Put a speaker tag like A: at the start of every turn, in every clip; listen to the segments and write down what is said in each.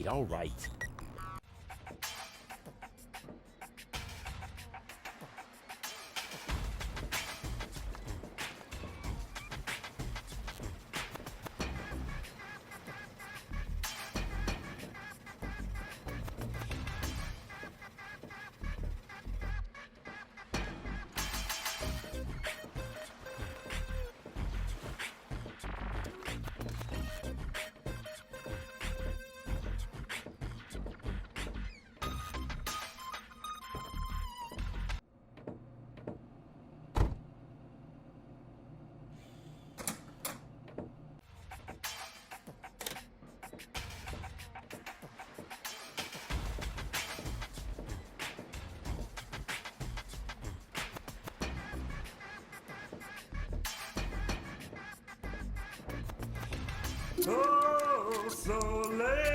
A: All right.
B: Oh, sole mio.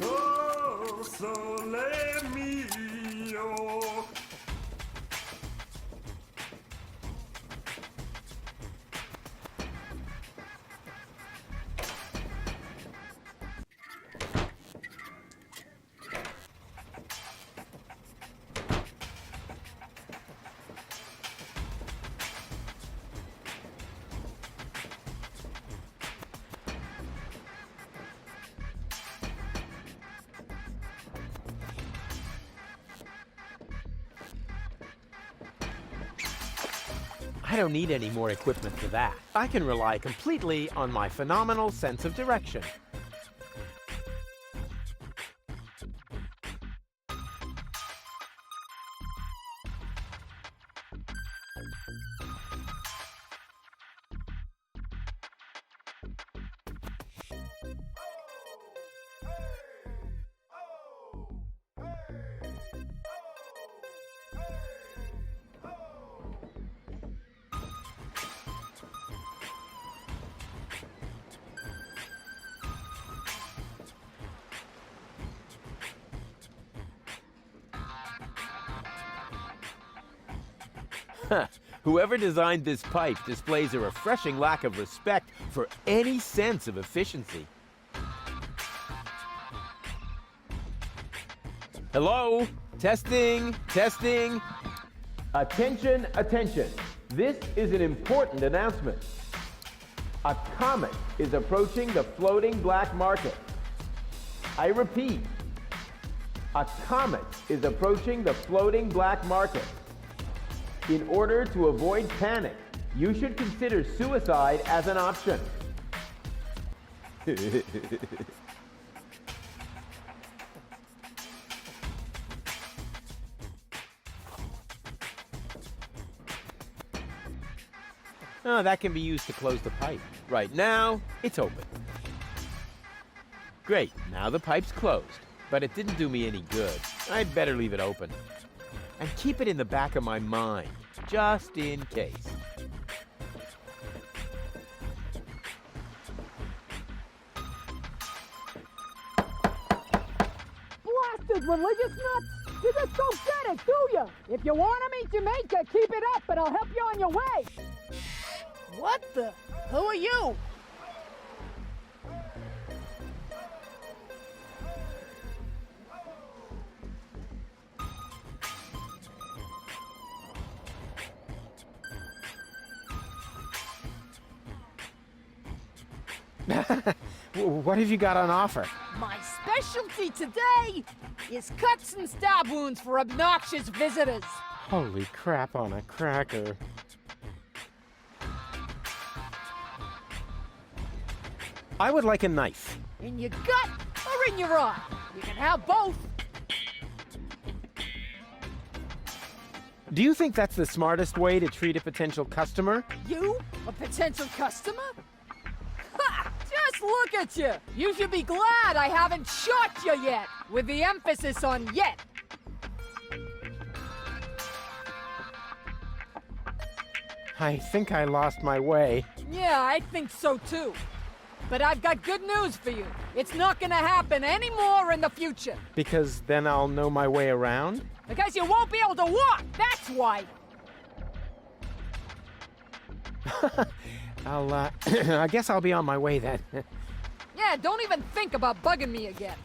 B: Oh, sole mio.
A: I don't need any more equipment for that. I can rely completely on my phenomenal sense of direction. Whoever designed this pipe displays a refreshing lack of respect for any sense of efficiency. Hello? Testing, testing. Attention, attention. This is an important announcement. A comet is approaching the floating black market. I repeat, a comet is approaching the floating black market. In order to avoid panic, you should consider suicide as an option. Oh, that can be used to close the pipe. Right now, it's open. Great, now the pipe's closed, but it didn't do me any good. I'd better leave it open. And keep it in the back of my mind, just in case.
C: Blasted religious nuts! You just don't get it, do you? If you want to meet Jamaica, keep it up and I'll help you on your way. What the? Who are you?
A: What have you got on offer?
C: My specialty today is cuts and stab wounds for obnoxious visitors.
A: Holy crap on a cracker. I would like a knife.
C: In your gut or in your eye? You can have both.
A: Do you think that's the smartest way to treat a potential customer?
C: You? A potential customer? Ha! Just look at you! You should be glad I haven't shot you yet, with the emphasis on yet.
A: I think I lost my way.
C: Yeah, I think so too. But I've got good news for you. It's not gonna happen anymore in the future.
A: Because then I'll know my way around?
C: Because you won't be able to walk, that's why.
A: I guess I'll be on my way then.
C: Yeah, don't even think about bugging me again.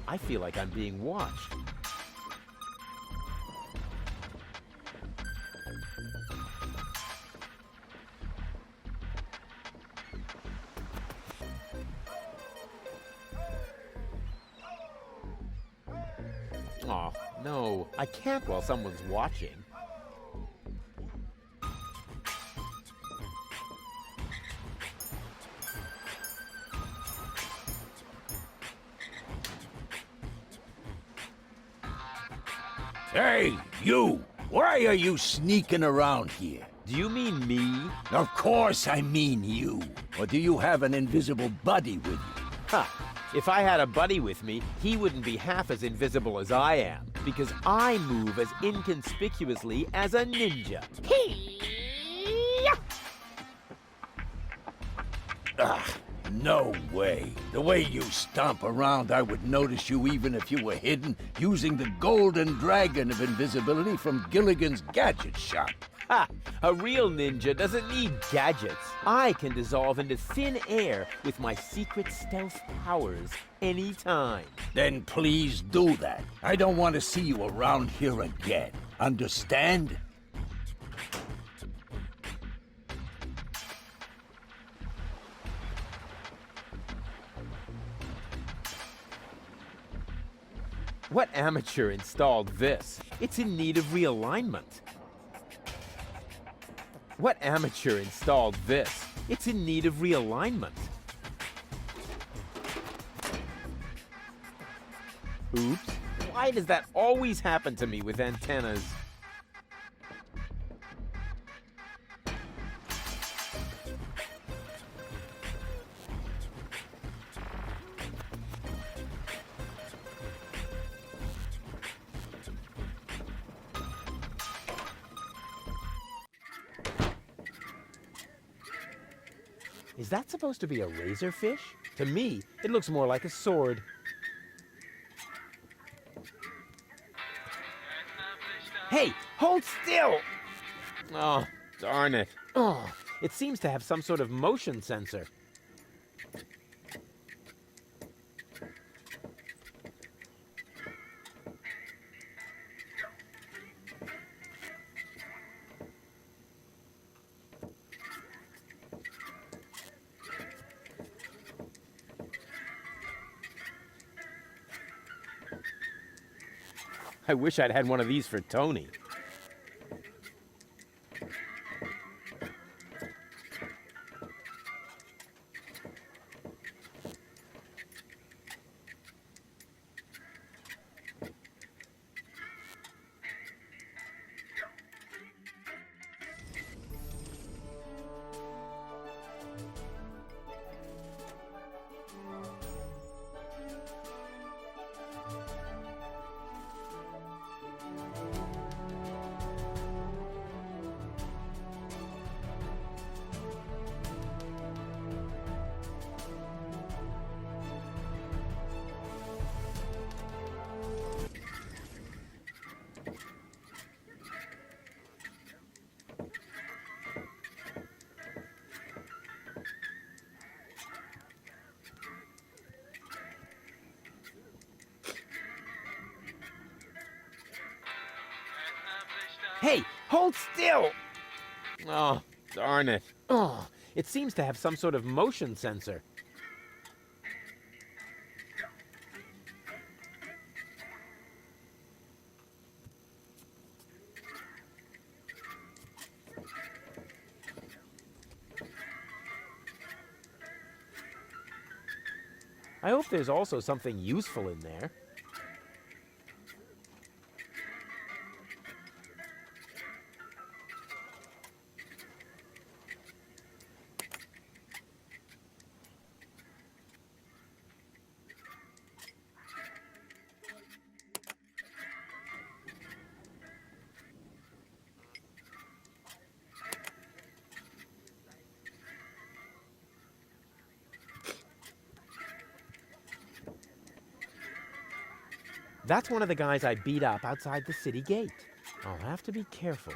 A: I feel like I'm being watched. Oh, no. I can't while someone's watching.
D: Hey, you! Why are you sneaking around here?
A: Do you mean me?
D: Of course I mean you. Or do you have an invisible buddy with you?
A: Ha! If I had a buddy with me, he wouldn't be half as invisible as I am, because I move as inconspicuously as a ninja.
D: Ugh, no way. The way you stomp around, I would notice you even if you were hidden using the golden dragon of invisibility from Gilligan's Gadget Shop.
A: Ha! A real ninja doesn't need gadgets. I can dissolve into thin air with my secret stealth powers anytime.
D: Then please do that. I don't want to see you around here again. Understand?
A: What amateur installed this? It's in need of realignment. What amateur installed this? It's in need of realignment. Oops. Why does that always happen to me with antennas? Is that supposed to be a razorfish? To me, it looks more like a sword. Hey, hold still! Oh, darn it. Oh, it seems to have some sort of motion sensor. I wish I'd had one of these for Tony. Hey, hold still! Oh, darn it. Oh, it seems to have some sort of motion sensor. I hope there's also something useful in there. That's one of the guys I beat up outside the city gate. I'll have to be careful.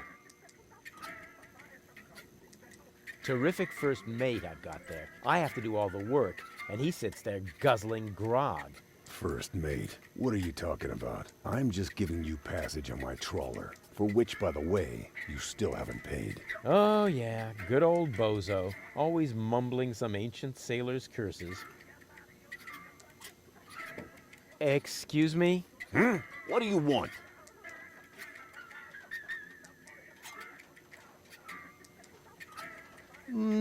A: Terrific first mate I've got there. I have to do all the work, and he sits there guzzling grog.
E: First mate? What are you talking about? I'm just giving you passage on my trawler, for which, by the way, you still haven't paid.
A: Oh yeah, good old bozo. Always mumbling some ancient sailor's curses. Excuse me?
D: What do you want?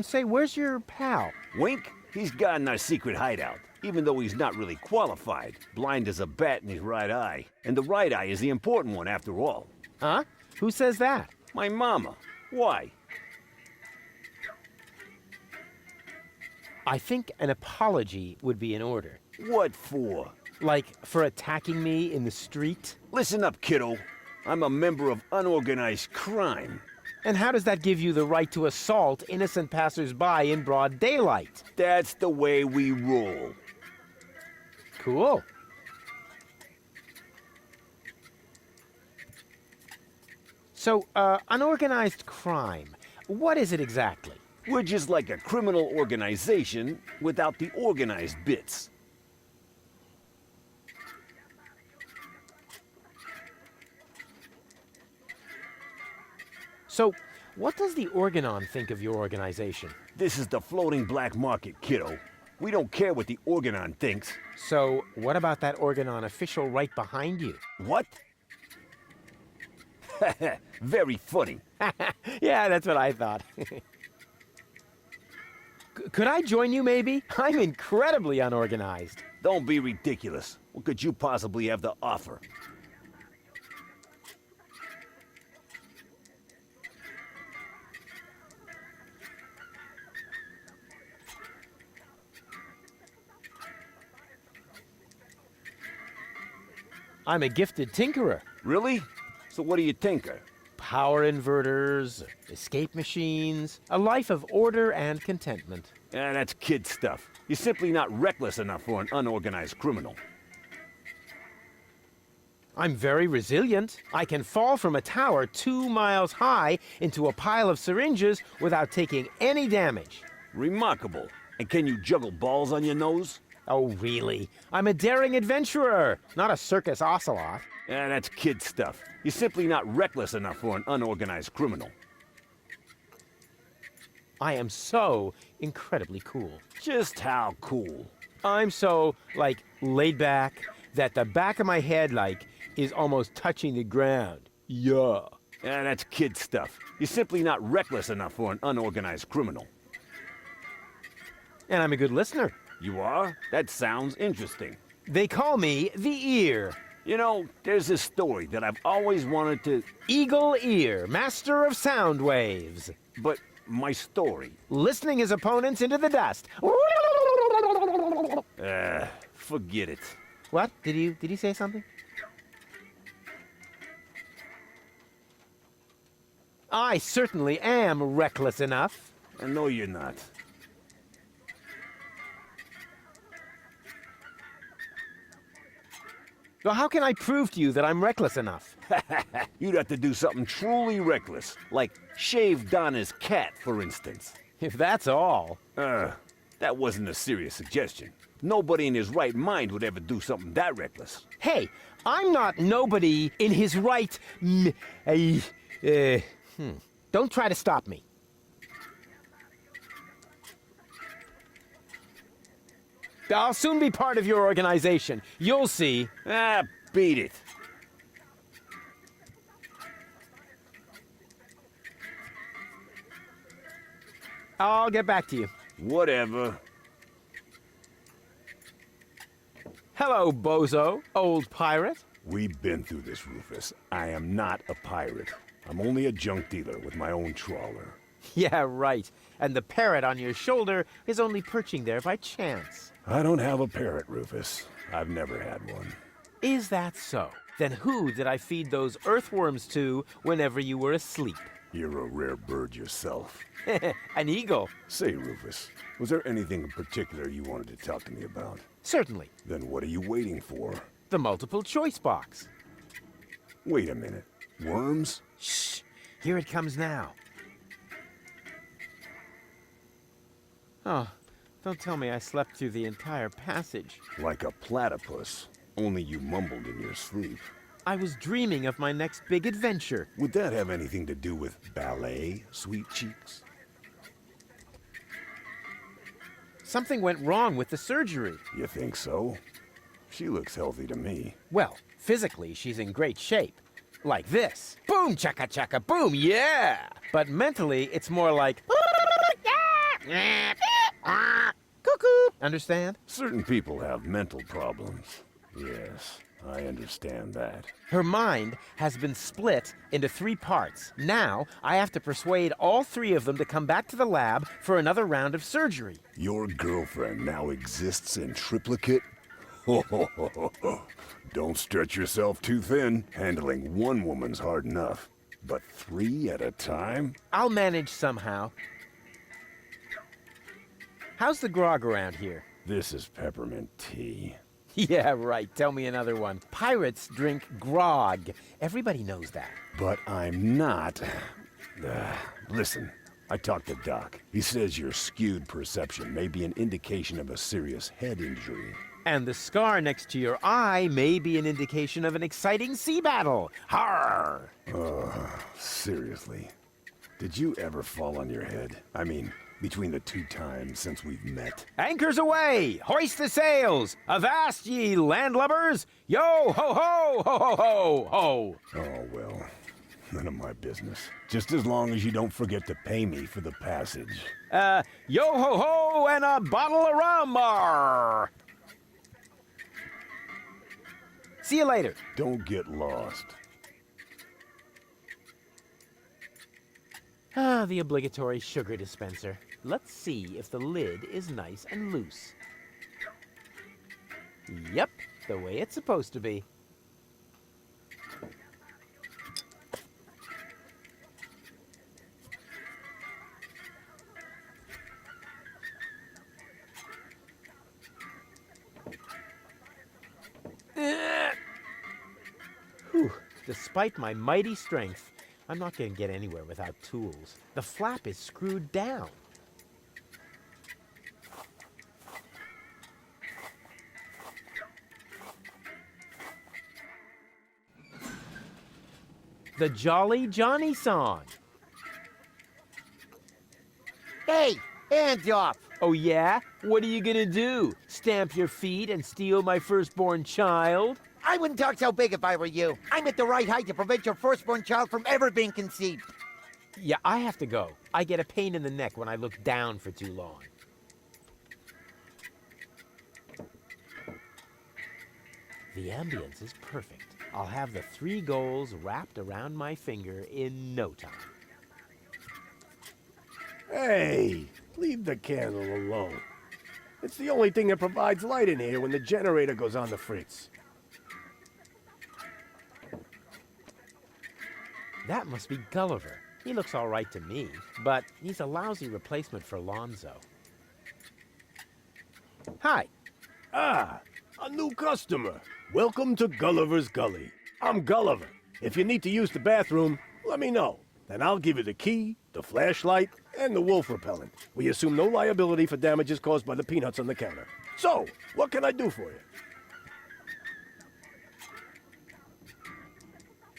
A: Say, where's your pal?
D: Wink? He's got in our secret hideout, even though he's not really qualified. Blind as a bat in his right eye. And the right eye is the important one after all.
A: Huh? Who says that?
D: My mama. Why?
A: I think an apology would be in order.
D: What for?
A: Like, for attacking me in the street?
D: Listen up, kiddo. I'm a member of unorganized crime.
A: And how does that give you the right to assault innocent passers-by in broad daylight?
D: That's the way we roll.
A: Cool. So, unorganized crime. What is it exactly?
D: We're just like a criminal organization without the organized bits.
A: So, what does the Organon think of your organization?
D: This is the floating black market, kiddo. We don't care what the Organon thinks.
A: So, what about that Organon official right behind you?
D: What? Very funny.
A: Yeah, that's what I thought. Could I join you, maybe? I'm incredibly unorganized.
D: Don't be ridiculous. What could you possibly have to offer?
A: I'm a gifted tinkerer.
D: Really? So what do you tinker?
A: Power inverters, escape machines, a life of order and contentment.
D: That's kid stuff. You're simply not reckless enough for an unorganized criminal.
A: I'm very resilient. I can fall from a tower 2 miles high into a pile of syringes without taking any damage.
D: Remarkable. And can you juggle balls on your nose?
A: Oh, really? I'm a daring adventurer, not a circus ocelot.
D: That's kid stuff. You're simply not reckless enough for an unorganized criminal.
A: I am so incredibly cool.
D: Just how cool?
A: I'm so, like, laid back that the back of my head, like, is almost touching the ground. Yeah.
D: That's kid stuff. You're simply not reckless enough for an unorganized criminal.
A: And I'm a good listener.
D: You are? That sounds interesting.
A: They call me the Ear.
D: You know, there's this story that I've always wanted to...
A: Eagle Ear, master of sound waves.
D: But my story...
A: Listening his opponents into the dust.
D: Forget it.
A: What? Did you say something? I certainly am reckless enough.
D: No, you're not.
A: Well, how can I prove to you that I'm reckless enough?
D: You'd have to do something truly reckless, like shave Donna's cat, for instance.
A: If that's all.
D: That wasn't a serious suggestion. Nobody in his right mind would ever do something that reckless.
A: Hey, I'm not nobody in his right... Don't try to stop me. I'll soon be part of your organization. You'll see.
D: Ah, beat it.
A: I'll get back to you.
D: Whatever.
A: Hello, bozo, old pirate.
E: We've been through this, Rufus. I am not a pirate. I'm only a junk dealer with my own trawler.
A: Yeah, right. And the parrot on your shoulder is only perching there by chance.
E: I don't have a parrot, Rufus. I've never had one.
A: Is that so? Then who did I feed those earthworms to whenever you were asleep?
E: You're a rare bird yourself.
A: An eagle.
E: Say, Rufus, was there anything in particular you wanted to talk to me about?
A: Certainly.
E: Then what are you waiting for?
A: The multiple choice box.
E: Wait a minute. Worms?
A: Shh. Here it comes now. Oh, don't tell me I slept through the entire passage.
E: Like a platypus. Only you mumbled in your sleep.
A: I was dreaming of my next big adventure.
E: Would that have anything to do with ballet, sweet cheeks?
A: Something went wrong with the surgery.
E: You think so? She looks healthy to me.
A: Well, physically, she's in great shape. Like this. Boom, chaka chaka, boom, yeah! But mentally, it's more like... Cuckoo! Understand?
E: Certain people have mental problems. Yes, I understand that.
A: Her mind has been split into 3 parts. Now, I have to persuade all 3 of them to come back to the lab for another round of surgery.
E: Your girlfriend now exists in triplicate? Don't stretch yourself too thin. Handling one woman's hard enough. But 3 at a time?
A: I'll manage somehow. How's the grog around here?
E: This is peppermint tea.
A: Yeah, right. Tell me another one. Pirates drink grog. Everybody knows that.
E: But I'm not. Listen, I talked to Doc. He says your skewed perception may be an indication of a serious head injury.
A: And the scar next to your eye may be an indication of an exciting sea battle. Harr!
E: Seriously. Did you ever fall on your head? I mean, between the 2 times since we've met.
A: Anchors away! Hoist the sails! Avast ye landlubbers! Yo ho ho ho ho ho ho!
E: Oh, well, none of my business. Just as long as you don't forget to pay me for the passage.
A: Yo ho ho and a bottle of rum! Arr. See you later.
E: Don't get lost.
A: Ah, the obligatory sugar dispenser. Let's see if the lid is nice and loose. Yep, the way it's supposed to be. Whew, despite my mighty strength, I'm not going to get anywhere without tools. The flap is screwed down. The Jolly Johnny song.
F: Hey, hands off!
A: Oh yeah? What are you gonna do? Stamp your feet and steal my firstborn child?
F: I wouldn't talk so big if I were you. I'm at the right height to prevent your firstborn child from ever being conceived.
A: Yeah, I have to go. I get a pain in the neck when I look down for too long. The ambience is perfect. I'll have the 3 goals wrapped around my finger in no time.
G: Hey, leave the candle alone. It's the only thing that provides light in here when the generator goes on the fritz.
A: That must be Gulliver. He looks all right to me, but he's a lousy replacement for Lonzo. Hi.
G: Ah, a new customer. Welcome to Gulliver's Gully. I'm Gulliver. If you need to use the bathroom, let me know. Then I'll give you the key, the flashlight, and the wolf repellent. We assume no liability for damages caused by the peanuts on the counter. So, what can I do for you?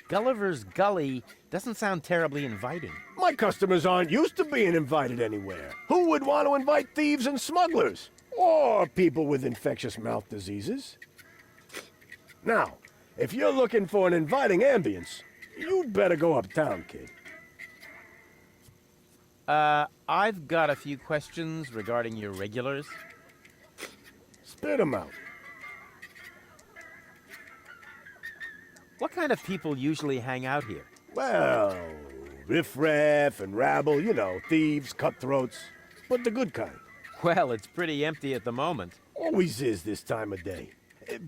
A: Gulliver's Gully doesn't sound terribly inviting.
G: My customers aren't used to being invited anywhere. Who would want to invite thieves and smugglers? or people with infectious mouth diseases. Now, if you're looking for an inviting ambience, you'd better go uptown, kid.
A: I've got a few questions regarding your regulars.
G: Spit 'em out.
A: What kind of people usually hang out here?
G: Well, riffraff and rabble, you know, thieves, cutthroats, but the good kind.
A: Well, it's pretty empty at the moment.
G: Always is this time of day.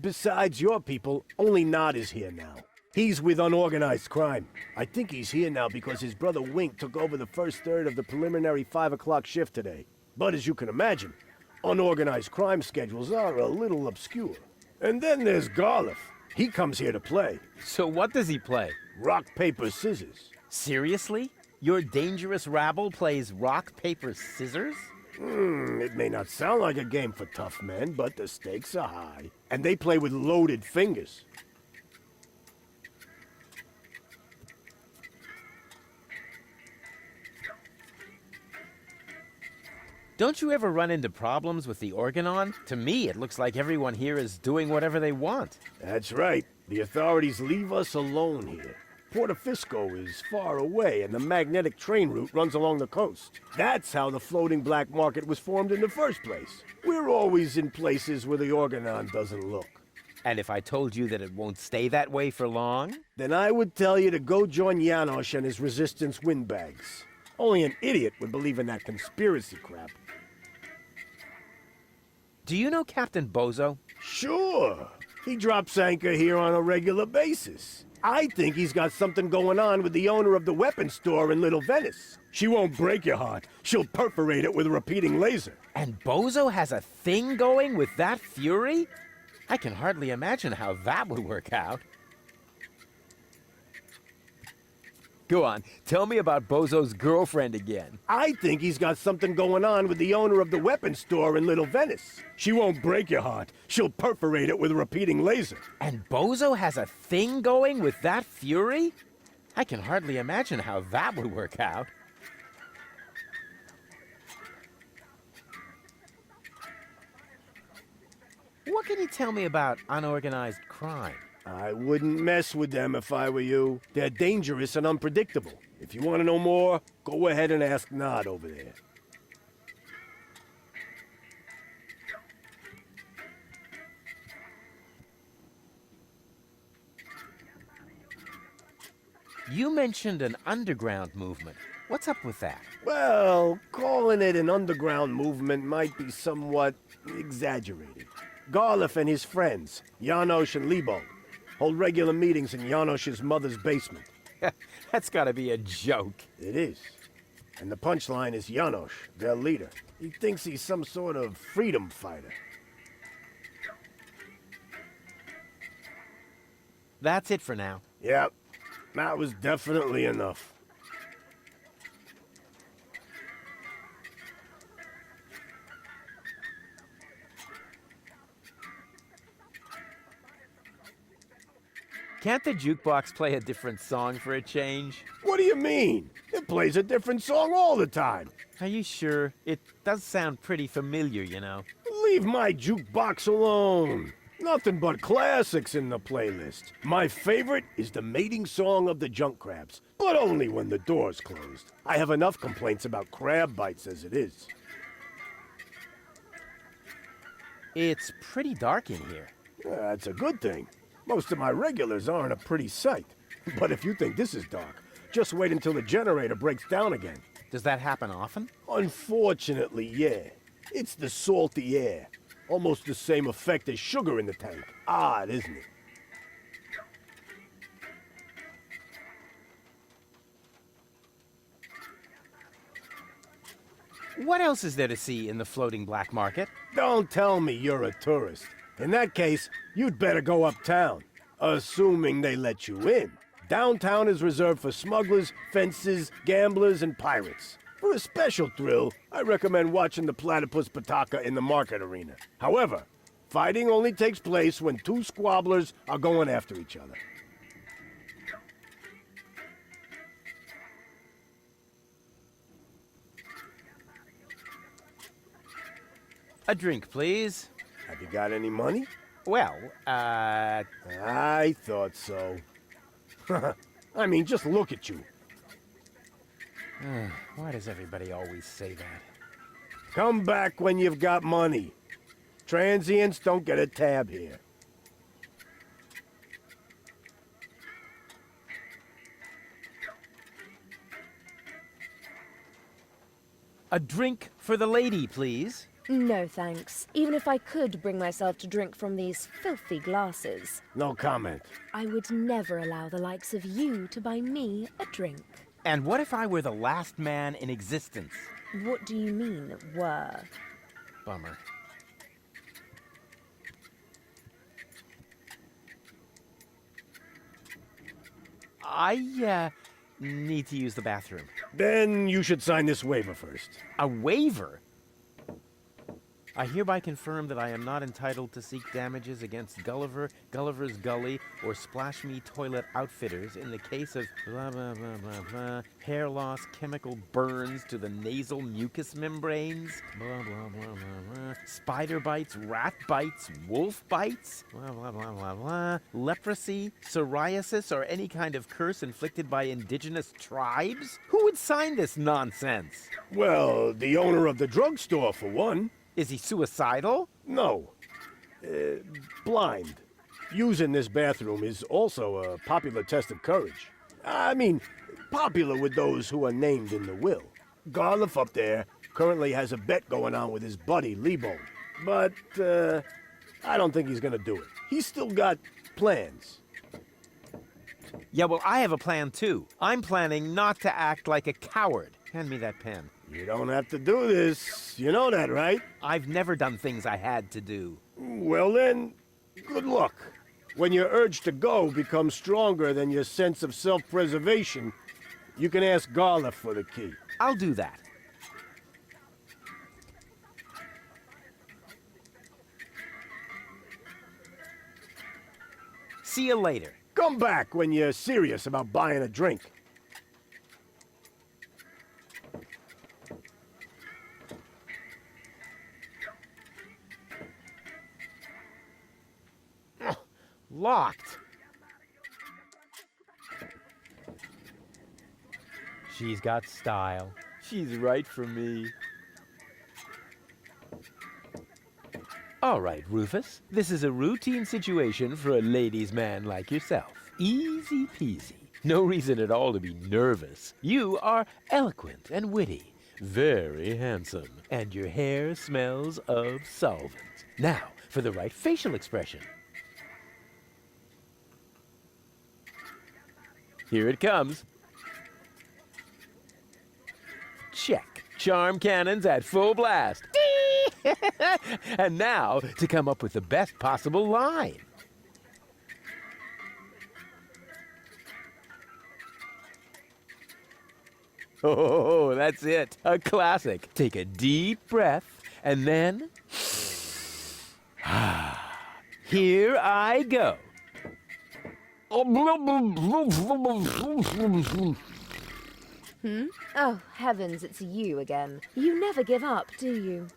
G: Besides your people, only Nod is here now. He's with unorganized crime. I think he's here now because his brother Wink took over the first third of the preliminary 5 o'clock shift today. But as you can imagine, unorganized crime schedules are a little obscure. And then there's Garliff. He comes here to play.
A: So what does he play?
G: Rock, paper, scissors.
A: Seriously? Your dangerous rabble plays rock, paper, scissors?
G: It may not sound like a game for tough men, but the stakes are high. And they play with loaded fingers.
A: Don't you ever run into problems with the Organon? To me, it looks like everyone here is doing whatever they want.
G: That's right. The authorities leave us alone here. Portofisco is far away, and the magnetic train route runs along the coast. That's how the floating black market was formed in the first place. We're always in places where the Organon doesn't look.
A: And if I told you that it won't stay that way for long?
G: Then I would tell you to go join Janosch and his resistance windbags. Only an idiot would believe in that conspiracy crap.
A: Do you know Captain Bozo?
G: Sure. He drops anchor here on a regular basis. I think he's got something going on with the owner of the weapons store in Little Venice. She won't break your heart. She'll perforate it with a repeating laser.
A: And Bozo has a thing going with that fury? I can hardly imagine how that would work out. Go on, tell me about Bozo's girlfriend again.
G: I think he's got something going on with the owner of the weapons store in Little Venice. She won't break your heart. She'll perforate it with a repeating laser.
A: And Bozo has a thing going with that fury? I can hardly imagine how that would work out. What can you tell me about unorganized crime?
G: I wouldn't mess with them if I were you. They're dangerous and unpredictable. If you want to know more, go ahead and ask Nod over there.
A: You mentioned an underground movement. What's up with that?
G: Well, calling it an underground movement might be somewhat exaggerated. Garliff and his friends, Janosch and Lebo, hold regular meetings in Janosch's mother's basement.
A: That's gotta be a joke.
G: It is. And the punchline is Janosch, their leader. He thinks he's some sort of freedom fighter.
A: That's it for now.
G: Yep, that was definitely enough.
A: Can't the jukebox play a different song for a change?
G: What do you mean? It plays a different song all the time.
A: Are you sure? It does sound pretty familiar, you know.
G: Leave my jukebox alone. Nothing but classics in the playlist. My favorite is the mating song of the junk crabs, but only when the door's closed. I have enough complaints about crab bites as it is.
A: It's pretty dark in here.
G: That's a good thing. Most of my regulars aren't a pretty sight. But if you think this is dark, just wait until the generator breaks down again.
A: Does that happen often?
G: Unfortunately, yeah. It's the salty air. Almost the same effect as sugar in the tank. Odd, isn't it?
A: What else is there to see in the floating black market?
G: Don't tell me you're a tourist. In that case, you'd better go uptown. Assuming they let you in. Downtown is reserved for smugglers, fences, gamblers, and pirates. For a special thrill, I recommend watching the platypus pataka in the market arena. However, fighting only takes place when two squabblers are going after each other.
A: A drink, please.
G: Have you got any money?
A: Well,
G: I thought so. I mean, just look at you.
A: why does everybody always say that?
G: Come back when you've got money. Transients don't get a tab here.
A: A drink for the lady, please.
H: No, thanks. Even if I could bring myself to drink from these filthy glasses,
G: No comment.
H: I would never allow the likes of you to buy me a drink.
A: And what if I were the last man in existence?
H: What do you mean, were?
A: Bummer. I need to use the bathroom.
G: Then you should sign this waiver first.
A: A waiver? I hereby confirm that I am not entitled to seek damages against Gulliver, Gulliver's Gully, or Splash Me Toilet Outfitters in the case of blah blah blah blah blah, hair loss, chemical burns to the nasal mucous membranes, blah blah blah blah blah, spider bites, rat bites, wolf bites, blah blah blah blah blah, leprosy, psoriasis, or any kind of curse inflicted by indigenous tribes? Who would sign this nonsense?
G: Well, the owner of the drugstore, for one.
A: Is he suicidal?
G: No. Blind. Using this bathroom is also a popular test of courage. I mean, popular with those who are named in the will. Garliff up there currently has a bet going on with his buddy, Lebo. But, I don't think he's gonna do it. He's still got plans.
A: Yeah, well, I have a plan too. I'm planning not to act like a coward. Hand me that pen.
G: You don't have to do this. You know that, right?
A: I've never done things I had to do.
G: Well then, good luck. When your urge to go becomes stronger than your sense of self-preservation, you can ask Garliff for the key.
A: I'll do that. See you later.
G: Come back when you're serious about buying a drink.
A: Locked. She's got style. She's right for me. All right, Rufus. This is a routine situation for a ladies' man like yourself. Easy peasy. No reason at all to be nervous. You are eloquent and witty. Very handsome. And your hair smells of solvent. Now, for the right facial expression. Here it comes. Check. Charm cannons at full blast. And now, to come up with the best possible line. Oh, that's it. A classic. Take a deep breath, and then... Here I go.
H: Oh, heavens, it's you again. You never give up, do you?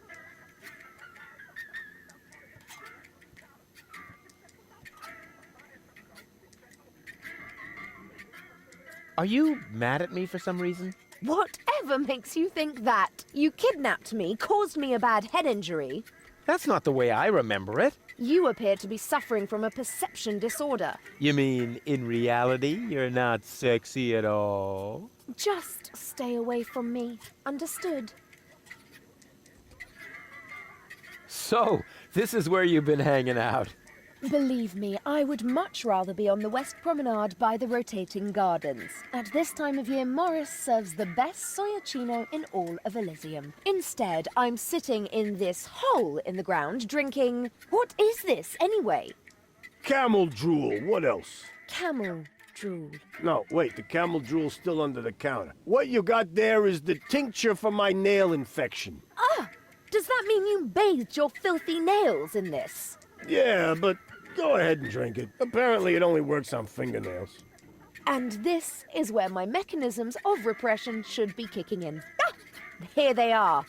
A: Are you mad at me for some reason?
H: Whatever makes you think that? You kidnapped me, caused me a bad head injury.
A: That's not the way I remember it.
H: You appear to be suffering from a perception disorder.
A: You mean, in reality, you're not sexy at all?
H: Just stay away from me. Understood?
A: So, this is where you've been hanging out.
H: Believe me, I would much rather be on the West Promenade by the rotating gardens. At this time of year, Morris serves the best soyacino in all of Elysium. Instead, I'm sitting in this hole in the ground drinking... What is this, anyway?
G: Camel drool, what else?
H: Camel drool.
G: No, wait, the camel drool's still under the counter. What you got there is the tincture for my nail infection.
H: Ah! Does that mean you bathed your filthy nails in this?
G: Yeah, but go ahead and drink it. Apparently it only works on fingernails.
H: And this is where my mechanisms of repression should be kicking in. Ah! Here they are.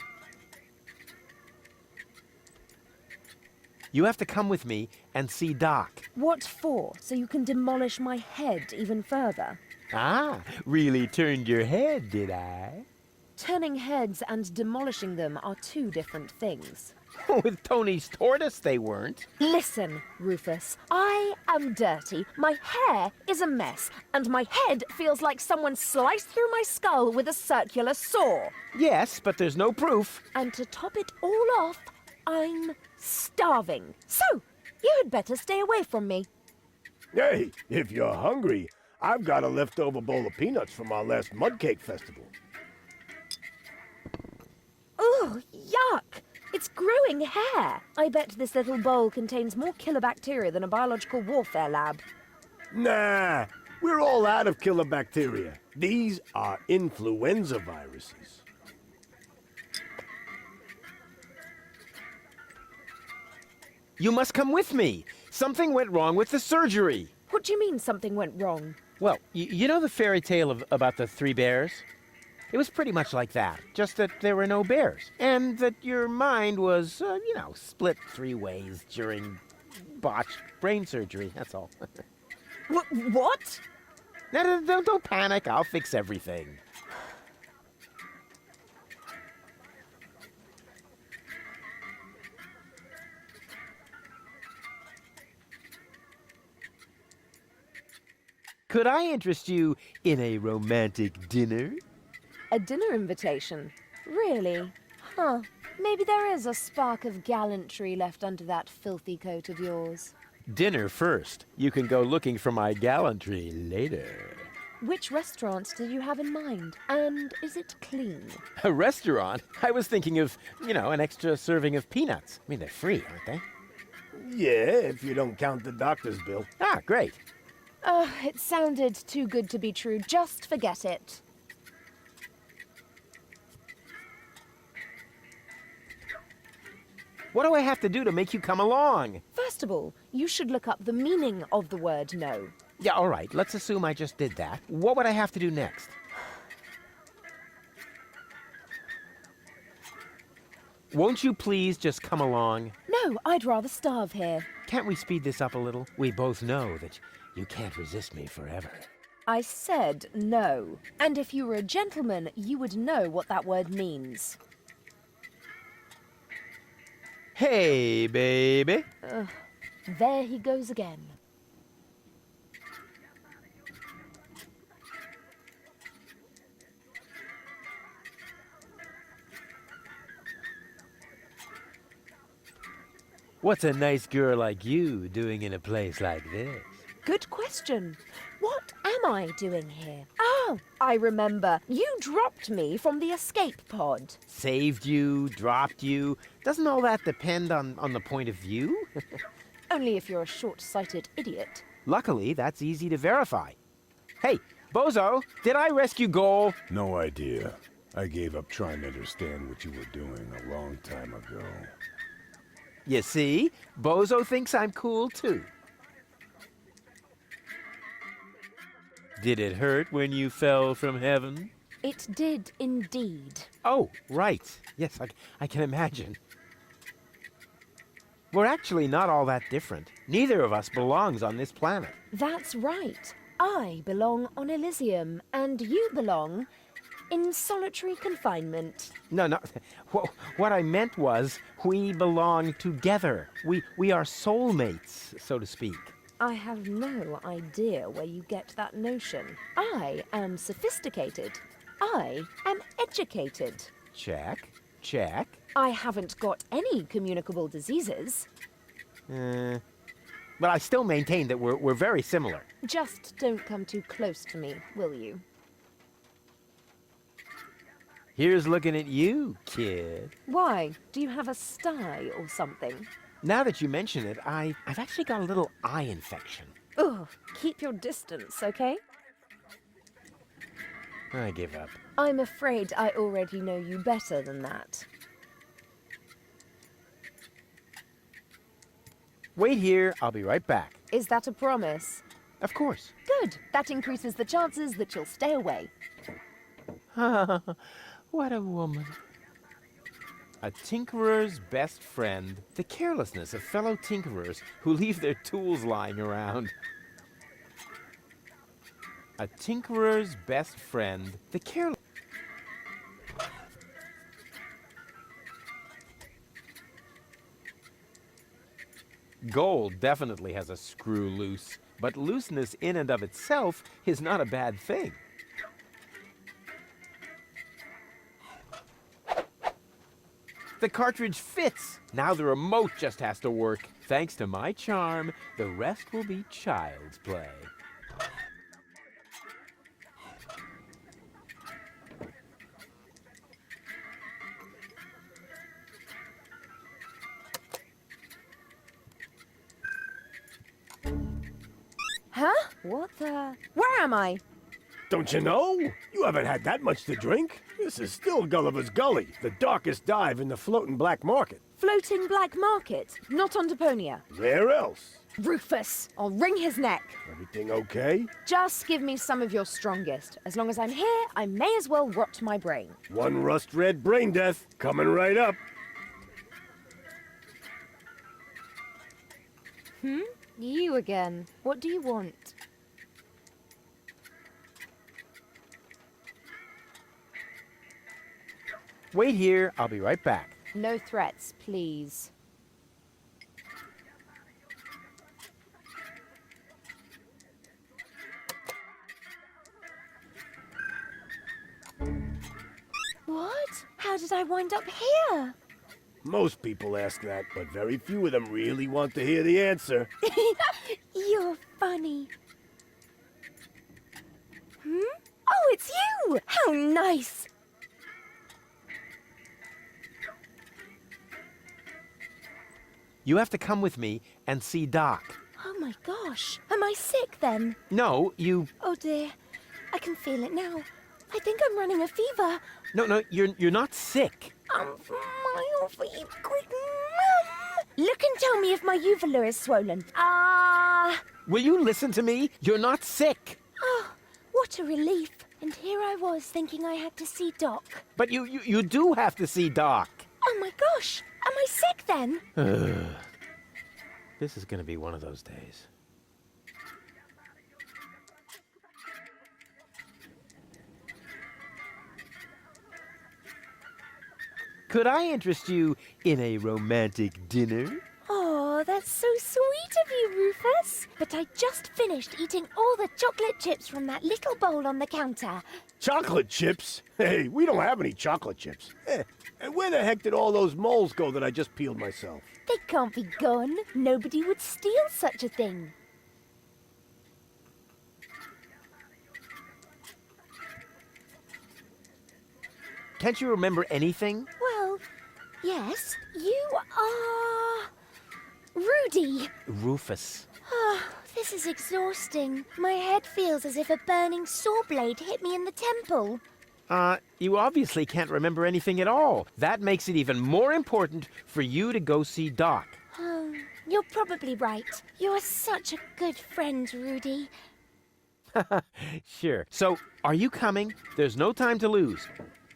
A: You have to come with me and see Doc.
H: What for? So you can demolish my head even further?
A: Ah, really turned your head, did I?
H: Turning heads and demolishing them are two different things.
A: With Tony's tortoise, they weren't.
H: Listen, Rufus, I am dirty, my hair is a mess, and my head feels like someone sliced through my skull with a circular saw.
A: Yes, but there's no proof.
H: And to top it all off, I'm starving. So, you had better stay away from me.
G: Hey, if you're hungry, I've got a leftover bowl of peanuts from our last mud cake festival.
H: Ugh, yuck! It's growing hair. I bet this little bowl contains more killer bacteria than a biological warfare lab.
G: Nah, we're all out of killer bacteria. These are influenza viruses.
A: You must come with me. Something went wrong with the surgery.
H: What do you mean something went wrong?
A: Well, you know the fairy tale about the 3 bears? It was pretty much like that, just that there were no bears, and that your mind was, split 3 ways during botched brain surgery, that's all.
H: What?
A: No, don't panic, I'll fix everything. Could I interest you in a romantic dinner?
H: A dinner invitation? Really? Huh. Maybe there is a spark of gallantry left under that filthy coat of yours.
A: Dinner first. You can go looking for my gallantry later.
H: Which restaurant did you have in mind? And is it clean?
A: A restaurant? I was thinking of, an extra serving of peanuts. I mean, they're free, aren't they?
G: Yeah, if you don't count the doctor's bill.
A: Ah, great.
H: Oh, it sounded too good to be true. Just forget it.
A: What do I have to do to make you come along?
H: First of all, you should look up the meaning of the word no.
A: Yeah, all right. Let's assume I just did that. What would I have to do next? Won't you please just come along?
H: No, I'd rather starve here.
A: Can't we speed this up a little? We both know that you can't resist me forever.
H: I said no. And if you were a gentleman, you would know what that word means.
A: Hey, baby.
H: There he goes again.
A: What's a nice girl like you doing in a place like this?
H: Good question. What am I doing here? Oh, I remember. You dropped me from the escape pod.
A: Saved you, dropped you. Doesn't all that depend on the point of view?
H: Only if you're a short-sighted idiot.
A: Luckily, that's easy to verify. Hey, Bozo, did I rescue Goal?
E: No idea. I gave up trying to understand what you were doing a long time ago.
A: You see, Bozo thinks I'm cool too. Did it hurt when you fell from heaven?
H: It did indeed.
A: Oh, right. Yes, I can imagine. We're actually not all that different. Neither of us belongs on this planet.
H: That's right. I belong on Elysium, and you belong in solitary confinement.
A: No. What I meant was we belong together. We are soulmates, so to speak.
H: I have no idea where you get that notion. I am sophisticated. I am educated.
A: Check.
H: I haven't got any communicable diseases.
A: But I still maintain that we're very similar.
H: Just don't come too close to me, will you?
A: Here's looking at you, kid.
H: Why? Do you have a sty or something?
A: Now that you mention it, I've actually got a little eye infection.
H: Ugh, keep your distance, okay?
A: I give up.
H: I'm afraid I already know you better than that.
A: Wait here, I'll be right back.
H: Is that a promise?
A: Of course.
H: Good. That increases the chances that you'll stay away.
A: What a woman. A tinkerer's best friend. The carelessness of fellow tinkerers who leave their tools lying around. A tinkerer's best friend. The careless... Gold definitely has a screw loose, but looseness in and of itself is not a bad thing. The cartridge fits. Now the remote just has to work. Thanks to my charm, the rest will be child's play.
H: Huh? What the... Where am I?
G: Don't you know? You haven't had that much to drink. This is still Gulliver's Gully, the darkest dive in the floating black market.
H: Floating black market? Not on Deponia.
G: Where else?
H: Rufus, I'll wring his neck.
G: Everything okay?
H: Just give me some of your strongest. As long as I'm here, I may as well rot my brain.
G: One rust-red brain death coming right up.
H: You again. What do you want?
A: Wait here, I'll be right back.
H: No threats, please. What? How did I wind up here?
G: Most people ask that, but very few of them really want to hear the answer.
H: You're funny. Oh, it's you! How nice!
A: You have to come with me and see Doc.
H: Oh my gosh. Am I sick then?
A: No, you...
H: Oh dear. I can feel it now. I think I'm running a fever.
A: No, you're not sick.
H: My feet. Quick, Mum! Look and tell me if my uvula is swollen.
A: Will you listen to me? You're not sick.
H: Oh, what a relief. And here I was thinking I had to see Doc.
A: But you do have to see Doc.
H: Oh my gosh. Am I sick then?
A: This is gonna be one of those days. Could I interest you in a romantic dinner?
H: Oh, that's so sweet of you, Rufus. But I just finished eating all the chocolate chips from that little bowl on the counter.
G: Chocolate chips? Hey, we don't have any chocolate chips. And where the heck did all those moles go that I just peeled myself?
H: They can't be gone. Nobody would steal such a thing.
A: Can't you remember anything?
H: Well, yes, you are... Rudy.
A: Rufus.
H: Oh, this is exhausting. My head feels as if a burning saw blade hit me in the temple.
A: You obviously can't remember anything at all. That makes it even more important for you to go see Doc.
H: Oh, you're probably right. You're such a good friend, Rudy.
A: Sure. So, are you coming? There's no time to lose.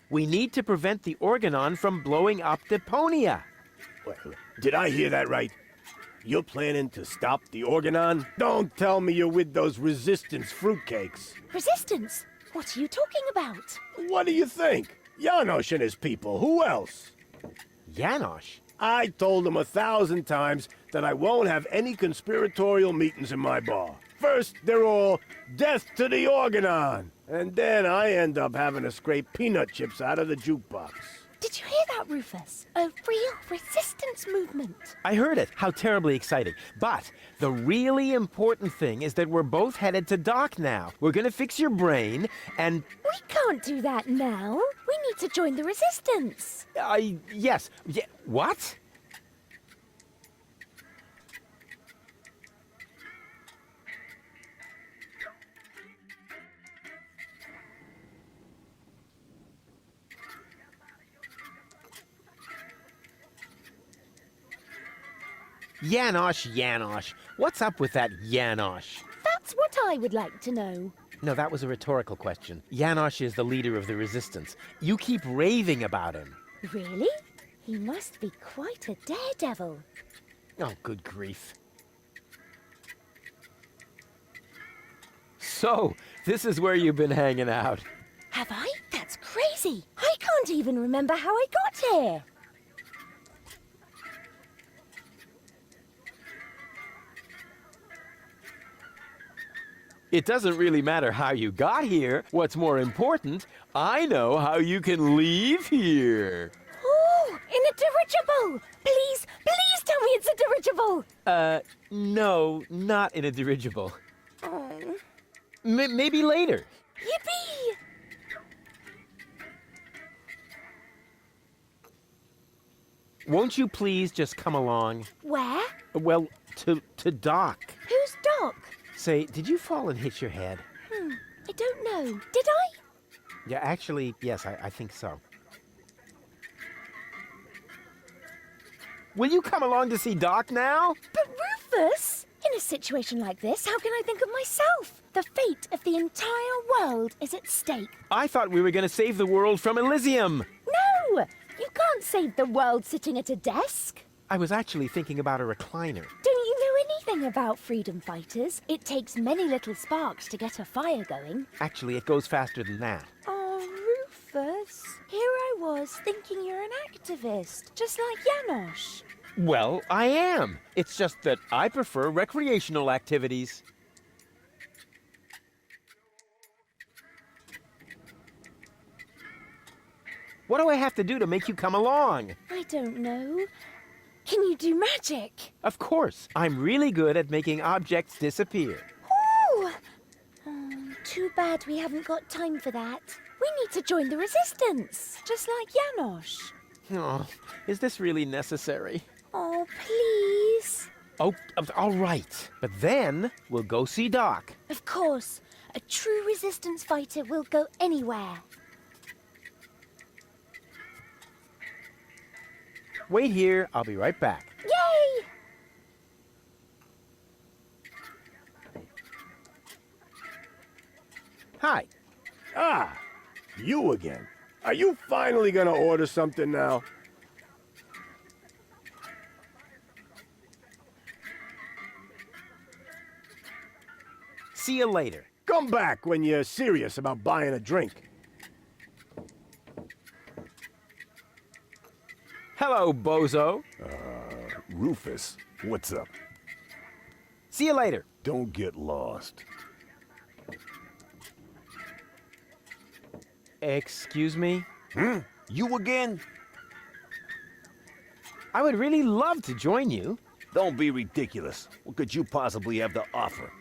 A: We need to prevent the Organon from blowing up Deponia.
G: Well, did I hear that right? You're planning to stop the Organon? Don't tell me you're with those resistance fruitcakes.
H: Resistance? What are you talking about?
G: What do you think? Janosch and his people. Who else?
A: Janosch?
G: I told him 1,000 times that I won't have any conspiratorial meetings in my bar. First, they're all death to the Organon. And then I end up having to scrape peanut chips out of the jukebox.
H: Did you hear that, Rufus? A real resistance movement.
A: I heard it. How terribly exciting. But the really important thing is that we're both headed to Doc now. We're gonna fix your brain, and...
H: We can't do that now. We need to join the resistance.
A: Yes. What? Janosch. What's up with that Janosch?
H: That's what I would like to know.
A: No, that was a rhetorical question. Janosch is the leader of the resistance. You keep raving about him.
H: Really? He must be quite a daredevil.
A: Oh, good grief. So, this is where you've been hanging out.
H: Have I? That's crazy. I can't even remember how I got here.
A: It doesn't really matter how you got here. What's more important, I know how you can leave here.
H: Oh, in a dirigible! Please, please tell me it's a dirigible!
A: No, not in a dirigible.
H: Oh.
A: Maybe later.
H: Yippee!
A: Won't you please just come along?
H: Where?
A: Well, to Doc.
H: Who's Doc?
A: Say, did you fall and hit your head?
H: I don't know. Did I?
A: Yeah, actually, yes, I think so. Will you come along to see Doc now?
H: But Rufus! In a situation like this, how can I think of myself? The fate of the entire world is at stake.
A: I thought we were going to save the world from Elysium.
H: No! You can't save the world sitting at a desk.
A: I was actually thinking about a recliner.
H: Don't you know anything about freedom fighters? It takes many little sparks to get a fire going.
A: Actually, it goes faster than that.
H: Oh, Rufus. Here I was thinking you're an activist, just like Janosch.
A: Well, I am. It's just that I prefer recreational activities. What do I have to do to make you come along?
H: I don't know. Can you do magic?
A: Of course. I'm really good at making objects disappear.
H: Ooh! Oh, too bad we haven't got time for that. We need to join the resistance, just like Janosch.
A: Oh, is this really necessary?
H: Oh, please.
A: Oh, all right. But then we'll go see Doc.
H: Of course. A true resistance fighter will go anywhere.
A: Wait here. I'll be right back.
H: Yay!
A: Hi.
G: Ah, you again. Are you finally gonna order something now?
A: See you later.
G: Come back when you're serious about buying a drink.
A: Hello, bozo.
E: Rufus, what's up?
A: See you later.
E: Don't get lost.
A: Excuse me?
E: You again?
A: I would really love to join you.
E: Don't be ridiculous. What could you possibly have to offer?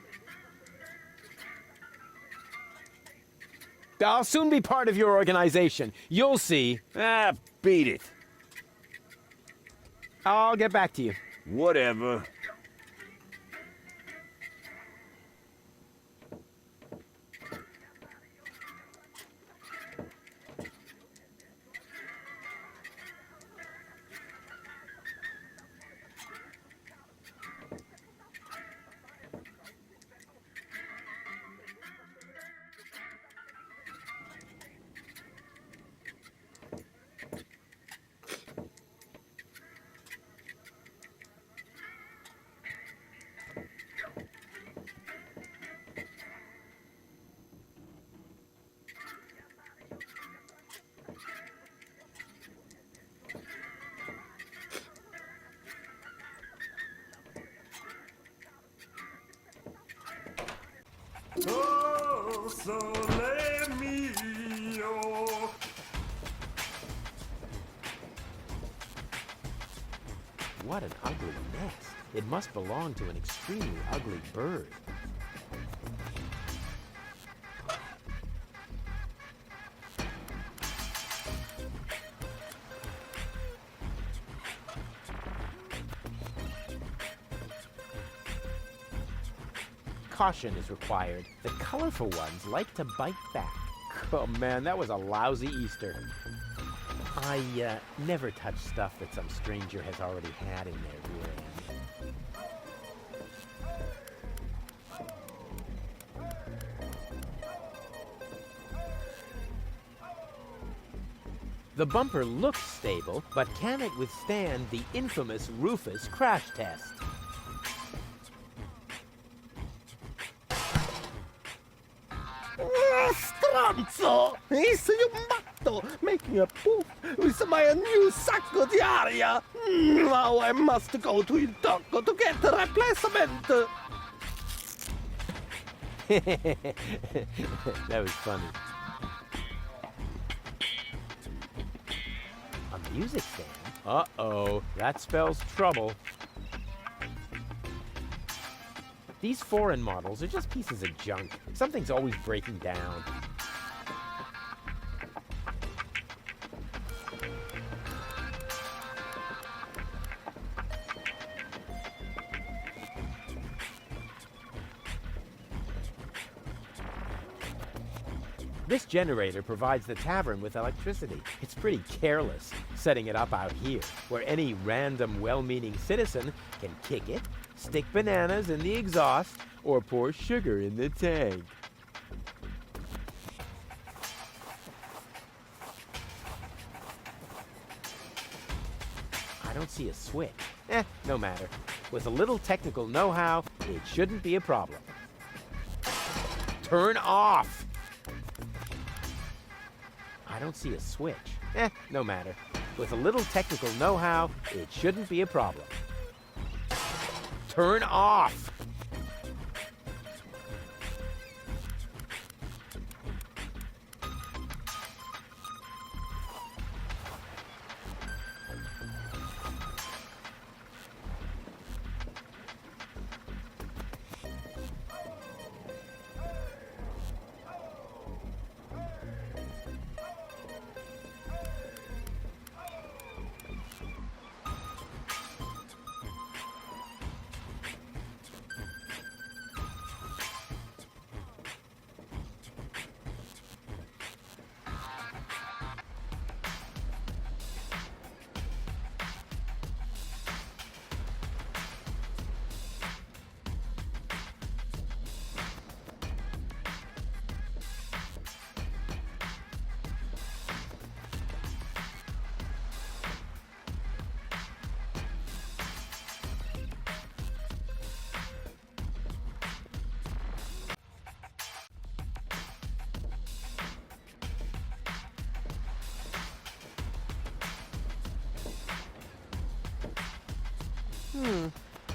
A: I'll soon be part of your organization. You'll see.
E: Ah, beat it.
A: I'll get back to you.
E: Whatever.
B: Oh, sole mio.
A: What an ugly nest. It must belong to an extremely ugly bird. Caution is required. The colorful ones like to bite back. Oh man, that was a lousy Easter. I never touch stuff that some stranger has already had in their rear end. The bumper looks stable, but can it withstand the infamous Rufus crash test?
G: Stronzo! He's you matto, making a poof with my new sacco di aria. Now I must go to Il Tocco to get a replacement.
A: That was funny. A music stand? Uh-oh, that spells trouble. These foreign models are just pieces of junk. Something's always breaking down. This generator provides the tavern with electricity. It's pretty careless, setting it up out here, where any random well-meaning citizen can kick it, stick bananas in the exhaust, or pour sugar in the tank. I don't see a switch. No matter. With a little technical know-how, it shouldn't be a problem. Turn off! I don't see a switch. No matter. With a little technical know-how, it shouldn't be a problem. Turn off!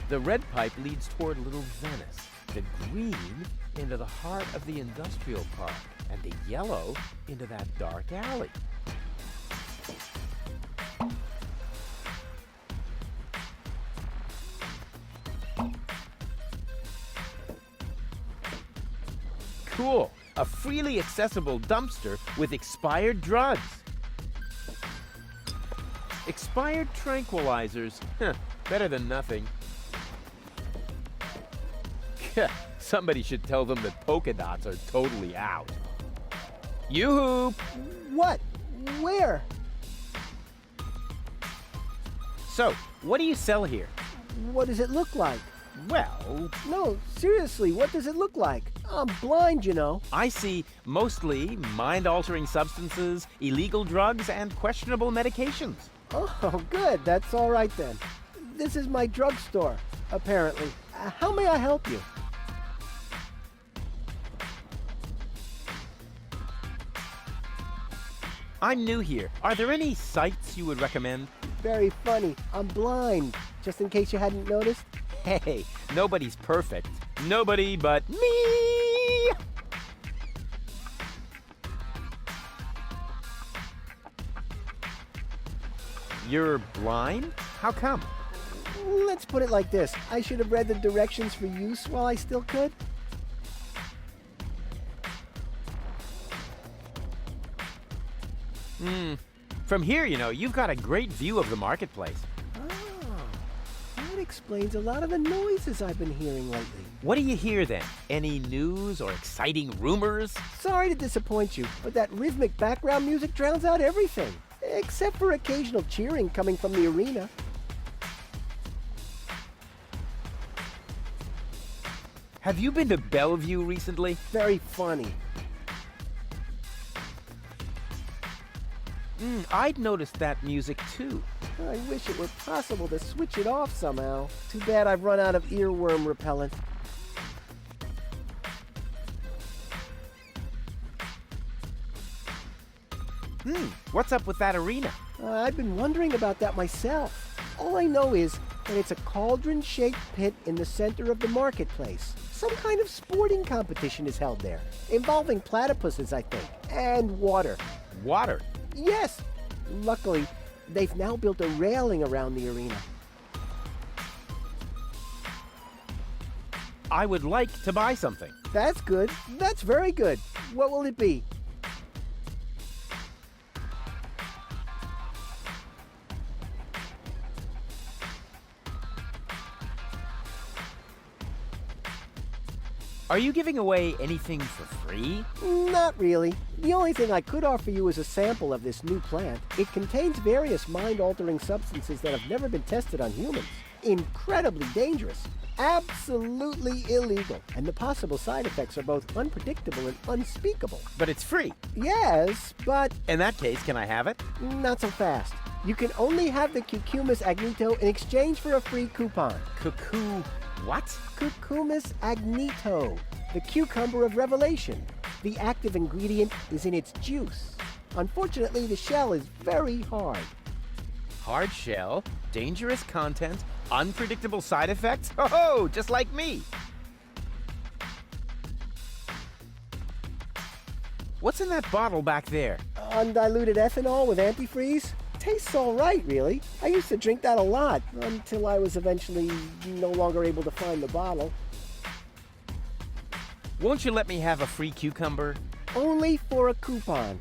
A: The red pipe leads toward Little Venice, the green into the heart of the industrial park, and the yellow into that dark alley. Cool! A freely accessible dumpster with expired drugs. Expired tranquilizers. Better than nothing. Somebody should tell them that polka dots are totally out. Yoo-hoo!
I: What? Where?
A: So, what do you sell here?
I: What does it look like?
A: Well,
I: No, seriously, what does it look like? I'm blind, you know.
A: I see mostly mind-altering substances, illegal drugs, and questionable medications.
I: Oh, good. That's all right then. This is my drugstore, apparently. How may I help you?
A: I'm new here. Are there any sites you would recommend?
I: Very funny. I'm blind, just in case you hadn't noticed.
A: Hey, nobody's perfect. Nobody but me! You're blind? How come?
I: Let's put it like this. I should have read the directions for use while I still could.
A: From here, you know, you've got a great view of the marketplace.
I: Oh, that explains a lot of the noises I've been hearing lately.
A: What do you hear then? Any news or exciting rumors?
I: Sorry to disappoint you, but that rhythmic background music drowns out everything. Except for occasional cheering coming from the arena.
A: Have you been to Bellevue recently?
I: Very funny.
A: I'd noticed that music too.
I: I wish it were possible to switch it off somehow. Too bad I've run out of earworm repellent.
A: What's up with that arena?
I: I've been wondering about that myself. All I know is that it's a cauldron-shaped pit in the center of the marketplace. Some kind of sporting competition is held there, involving platypuses, I think, and water.
A: Water?
I: Yes. Luckily, they've now built a railing around the arena.
A: I would like to buy something.
I: That's good. That's very good. What will it be?
A: Are you giving away anything for free?
I: Not really. The only thing I could offer you is a sample of this new plant. It contains various mind-altering substances that have never been tested on humans. Incredibly dangerous. Absolutely illegal. And the possible side effects are both unpredictable and unspeakable.
A: But it's free.
I: Yes, but
A: In that case, can I have it?
I: not so fast. You can only have the Cucumis agnito in exchange for a free coupon.
A: Cuckoo. What?
I: Cucumis agnito, the cucumber of revelation. The active ingredient is in its juice. Unfortunately, the shell is very hard.
A: Hard shell, dangerous content, unpredictable side effects? Oh, just like me. What's in that bottle back there?
I: Undiluted ethanol with antifreeze? Tastes all right, really. I used to drink that a lot until I was eventually no longer able to find the bottle.
A: Won't you let me have a free cucumber?
I: Only for a coupon.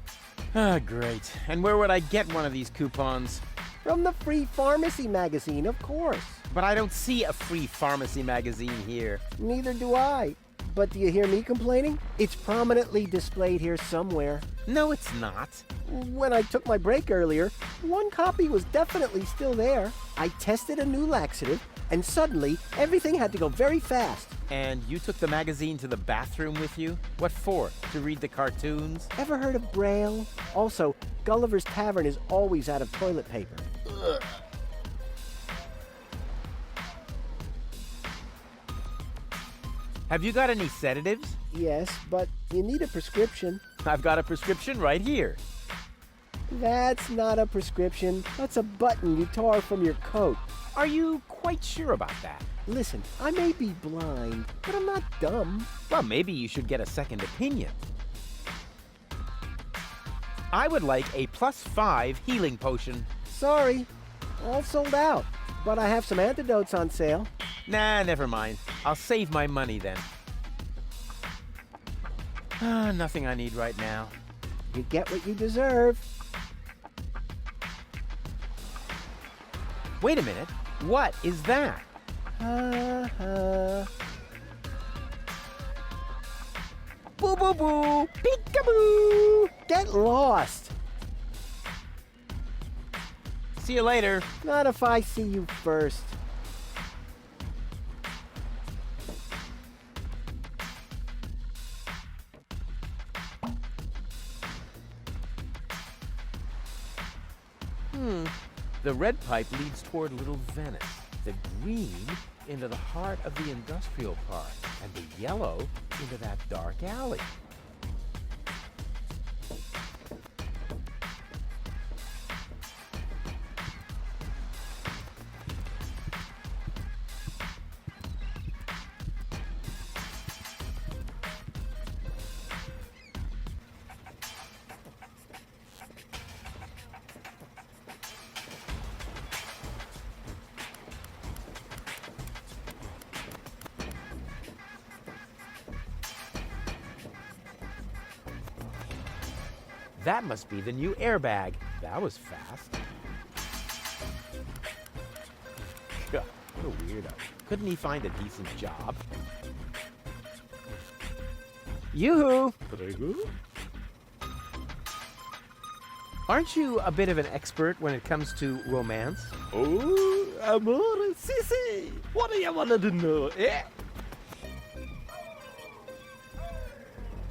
A: Ah, great. And where would I get one of these coupons?
I: From the Free Pharmacy magazine, of course.
A: But I don't see a free pharmacy magazine here.
I: Neither do I. But do you hear me complaining? It's prominently displayed here somewhere.
A: No, it's not.
I: When I took my break earlier, one copy was definitely still there. I tested a new laxative, and suddenly everything had to go very fast.
A: And you took the magazine to the bathroom with you? What for? To read the cartoons?
I: Ever heard of Braille? Also, Gulliver's Tavern is always out of toilet paper.
A: Ugh. Have you got any sedatives?
I: Yes, but you need a prescription.
A: I've got a prescription right here.
I: That's not a prescription. That's a button you tore from your coat.
A: Are you quite sure about that?
I: Listen, I may be blind, but I'm not dumb.
A: Well, maybe you should get a second opinion. I would like a +5 healing potion.
I: Sorry, all sold out. But I have some antidotes on sale.
A: Nah, never mind. I'll save my money then. Nothing I need right now.
I: You get what you deserve.
A: Wait a minute. What is that? Boo boo boo! Peekaboo!
I: Get lost.
A: See you later.
I: Not if I see you first.
A: The red pipe leads toward Little Venice, the green into the heart of the industrial park, and the yellow into that dark alley. That must be the new airbag. That was fast. God, what a weirdo. Couldn't he find a decent job? Yoo-hoo! Aren't you a bit of an expert when it comes to romance?
B: Oh, amore, sissy. What do you want to know, eh?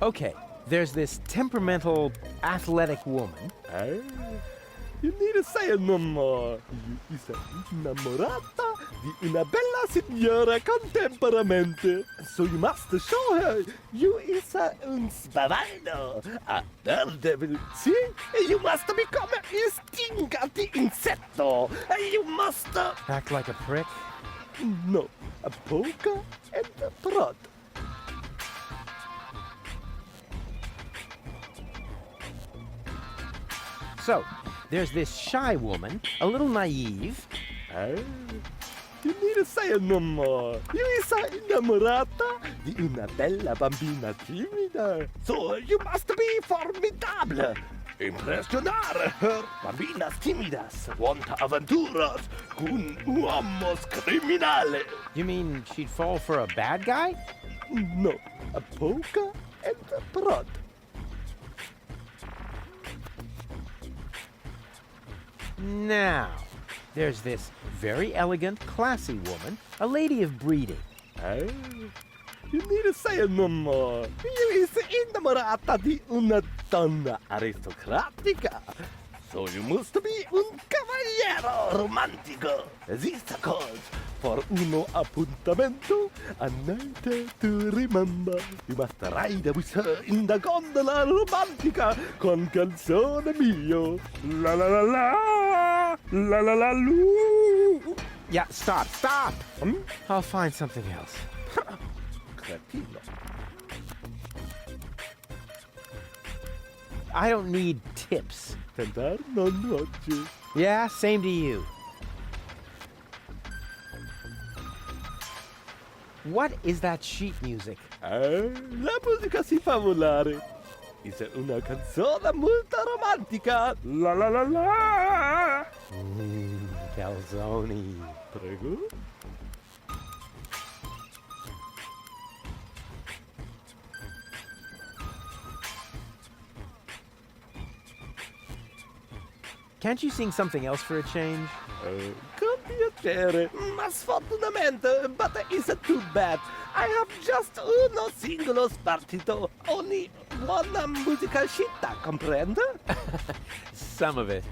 A: Okay, there's this temperamental, athletic woman.
B: You need to say it no more. You is innamorata di una bella signora con temperamento. So you must show her you is un spavaldo, a daredevil. See? You must become a stingante insecto. You must...
A: Act like a prick?
B: No, a polka and a prod.
A: So, there's this shy woman, a little naive.
B: You need to say it no more. You is innamorata di una bella bambina timida. So you must be formidable. Impressionar her bambinas tímidas. Want aventuras con uomos criminales.
A: You mean she'd fall for a bad guy?
B: No, a polka and a prod.
A: Now, there's this very elegant, classy woman, a lady of breeding.
B: You need to say it no more. You is innamorata di una donna aristocratica. So you must be un cavaliero romantico. This calls for uno appuntamento, a night to remember. You must ride with her in the gondola romantica con canzone mio. La la la la, la la la lu.
A: Yeah, stop. I'll find something else.
B: Cretino.
A: I don't need tips.
B: Tentar non noche.
A: Yeah, same to you. What is that sheet music?
B: La musica si fa volare. È una canzone molto romantica. La la la la.
A: Calzoni.
B: Prego.
A: Can't you sing something else for a change?
B: Con piacere, ma sfortunatamente, but it's too bad. I have just uno singolo spartito, only one musical scitta, comprende?
A: Some of it.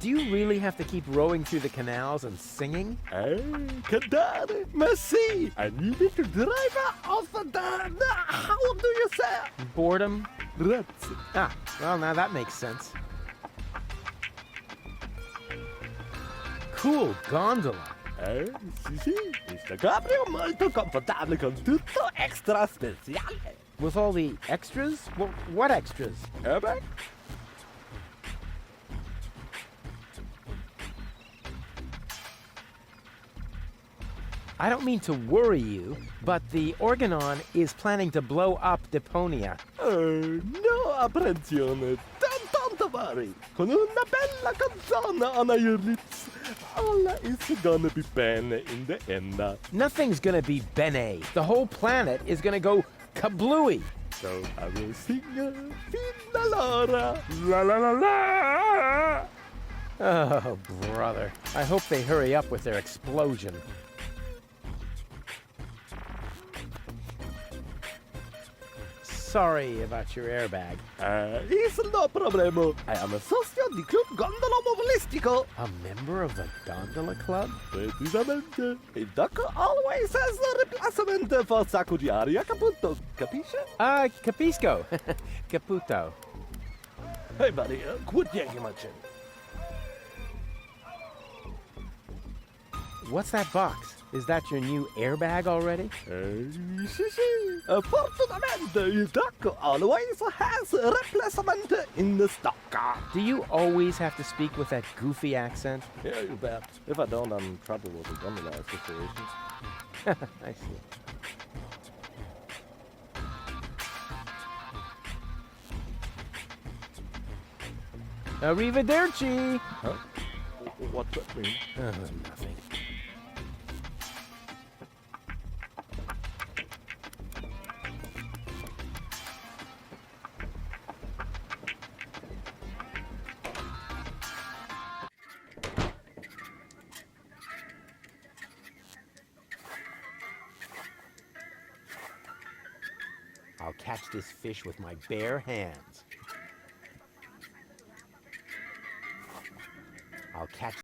A: Do you really have to keep rowing through the canals and singing?
B: Cantare, ma sì, I needed to drive off the how do you say?
A: Boredom?
B: Grazie.
A: Ah, well, now that makes sense. Cool gondola.
B: Sì, questo cabrio molto confortabile con tutto extra speciale.
A: With all the extras? What extras?
B: Airbag?
A: I don't mean to worry you, but the Organon is planning to blow up Deponia.
B: No apprensione, don't worry. Con una bella canzone on your lips, all is gonna be bene in the end.
A: Nothing's gonna be bene. The whole planet is gonna go kablooey.
B: So I will sing fino all'ora. La la la la.
A: Oh, brother. I hope they hurry up with their explosion. Sorry about your airbag.
B: It's no problemo. I am a socio di Club Gondolo Movilistico.
A: A member of the Gondola Club?
B: Precisamente. Il doc always has a replacement for sacco di aria, caputo. Capisce?
A: Capisco. Caputo.
B: Hey, buddy, quit yanking my chin.
A: What's that box? Is that your new airbag already?
B: Sì. Fortunatamente, il doc always has a replacement in the stock.
A: Do you always have to speak with that goofy accent?
B: Yeah, you bet. If I don't, I'm in trouble with the gondola association.
A: I see. Arrivederci!
B: Huh? What's that mean?
A: Nothing. I'll catch this fish with my bare hands.